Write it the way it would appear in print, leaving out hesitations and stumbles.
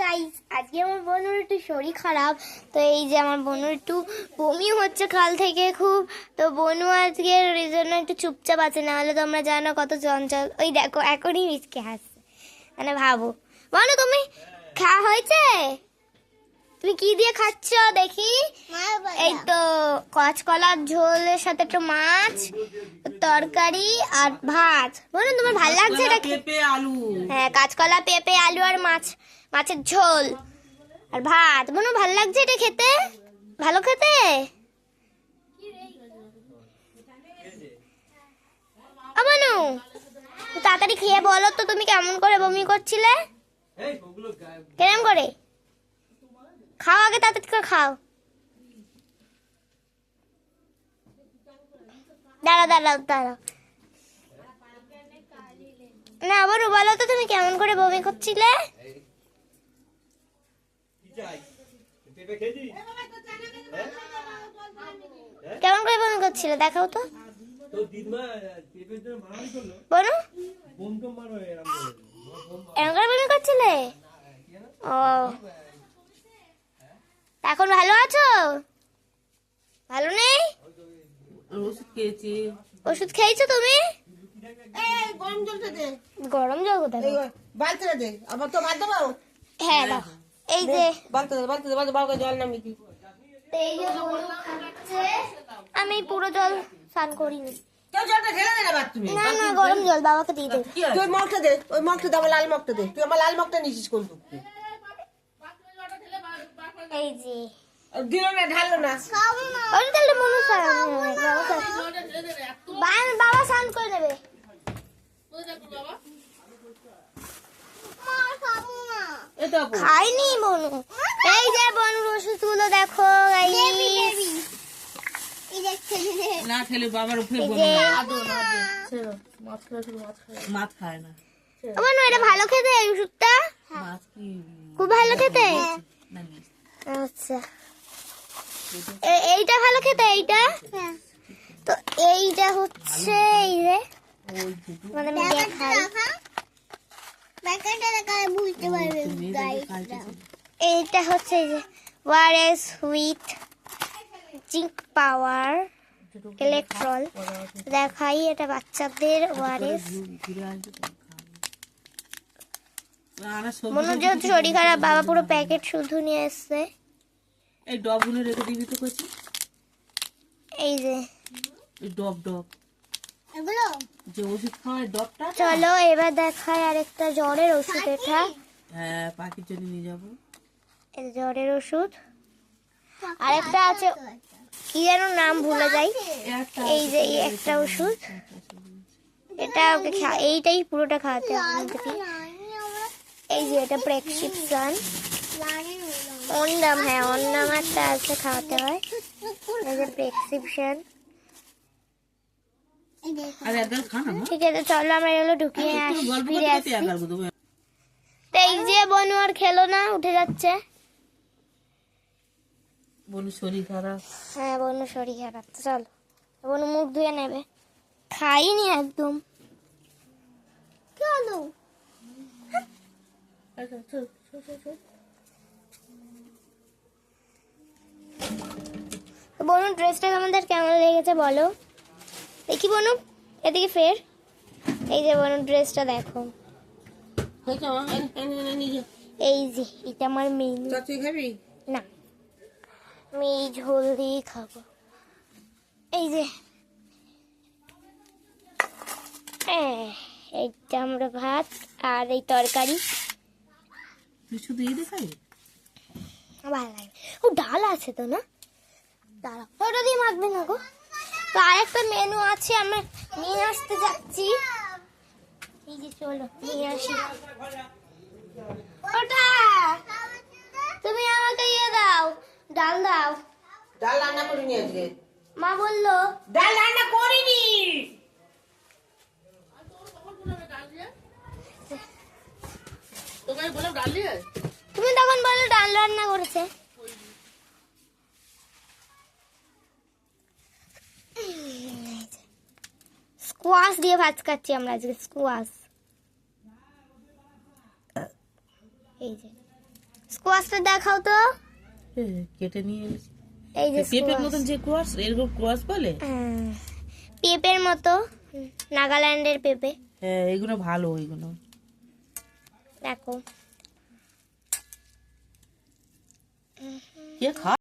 Guys, আজকে আমার বোনের একটু শরীর খারাপ, তো এই যে আমার বোনের একটু বমি হচ্ছে কাল থেকে খুব। তো বোনু আজকে এই জন্য একটু চুপচাপ আছে, না হলে তোমরা জানো কত চঞ্চল। ওই দেখো এখনই মিচকে হাসছে, মানে ভাবো। বলো তুমি খাওয়া হয়েছে? তুমি কি দিয়ে খাচ্ছ দেখি? এই তো কাঁচকলার ঝোলের সাথে একটু মাছ, তরকারি আর ভাত। বলো তোমার ভালো লাগছে এটা? পেঁপে আলু। হ্যাঁ, কাঁচকলা পেঁপে আলু আর মাছের ঝোল আর ভাত। বলো ভালো লাগছে এটা খেতে? ভালো খেতে? বনু তাড়াতাড়ি খেয়ে বলো তো তুমি কেমন করে বমি করছিলে? কেমন করে? খাও আগে, তাড়াতাড়ি করে খাও। দাঁড়াও। না আবার বলো তো তুমি কেমন করে বমি করছিলে? কেমন করে বমি করছিলে দেখাও তো। বলো এমন করে বমি করছিলে? ও, এখন ভালো আছো? ভালো নেই? ওষুধ খেয়েছি। ওষুধ খেয়েছো তুমি? গরম জলটা দে, গরম জল কোথায়? বালতিটা দে, আবার তো ভাত দেবো। হ্যাঁ দাও। এই যে বালতি জল নামিয়ে দি। এই যে বনু খাচ্ছে, আমি পুরো জল স্নান করিনি। কেউ জলটা ঢেলে দে না বাদ তুমি। না গরম জল বাবাকে দিয়ে দেব। তুই ওই মগটা দে, ওই মগটা দে, আমার লাল মগটা দে। তুই আমার লাল মগটা নিয়েছিস কোন দুঃখ? এই যে দিল না, ঢাললো না। ওই তাহলে মনু বাবা স্নান করে নেবে। এটা খাইনি বনু। এই যে বনুর ওষুধগুলো দেখো না খেলে বাবার উপরে মাছ খায় না। বনু এটা ভালো খেতে এই ওষুধটা? মাছ কি খুব ভালো খেতে। না আচ্ছা, এইটা ভালো খেতে? এইটা তো এইটা হচ্ছে এই যে মানে আমি দেখাই, এইটা হচ্ছে এই যে ORS with zinc power electoral. দেখাই এটা বাচ্চাদের ওআরএস। মনোযোগ শরীর খারাপ, বাবা পুরো প্যাকেট শুধু নিয়ে এসছে। এই ডবগুলো রেখে দিবি তো কইছি। এই যে এই ডব এগুলো যে ওষুধ খাওয়ায় ডবটা। চলো এবার দেখাই আরেকটা জ্বরের ওষুধ। এটা হ্যাঁ, পাখির জন্য নিয়ে যাবো। এই জ্বরের ওষুধ। আরেকটা আছে কি যেন নাম ভুলে যাই। এই যে এই একটা ওষুধ, এটা ওকে এইটাই পুরোটা খাওয়াতে হবে। এই যে এটা প্রেসক্রিপশন অন্নাম, হ্যাঁ অন্নাম একটা আছে খাওয়াতে হয়। এই যে প্রেসক্রিপশন। আরে একদম খা না। ঠিক আছে চলো আমরা এগুলো ঢুকিয়ে ফিরে আসি। তো এই যে বনু আর খেলো না, উঠে যাচ্ছে। বনু শরীর খারাপ। হ্যাঁ বনু শরীর খারাপ, তো চলো বনু মুখ ধুয়ে নেবে। খাইনি একদম। কেন? বনু ড্রেসটা আমাদের কেমন লেগেছে বলো দেখি। বনু এদিকে ফের। এই যে বনু ড্রেসটা দেখো। এই যে এটা আমার মেনু। তুই খাবি না, আমি এই ঝোল দিয়ে খাবো। এই যে এইটা আমরা ভাত আর এই তরকারি। তুই শুধু এই দেখাই? ভালো লাগে। ও ডাল আছে তো না? দাঁড়াও, ওটা দিয়ে মাখবে না গো। তো আরেকটা মেনু আছে, আমরা নিয়ে আসতে যাচ্ছি। এই যে চলো নিয়ে আসি। ওটা তুমি আমাকে ইয়ে দাও, ডাল দাও। ডাল রান্না করিনি আজকে। মা বললো ডাল রান্না করিনি। তুমি তখন বললো ডাল রান্না করেছে। স্কোয়াশ দিয়ে ভাত খাচ্ছি আমরা আজকে, স্কোয়াশ। এই যে স্কোয়াশটা দেখাও তো। এ, কেটে নিয়ে এসেছি। এই যে পেঁপের squash। মতন যে কোয়াশ, এরকম কোয়াশ বলে। হ্যাঁ, পেঁপের মতো, নাগাল্যান্ডের পেঁপে। হ্যাঁ, এগুলো ভালো, এগুলো দেখো কে খা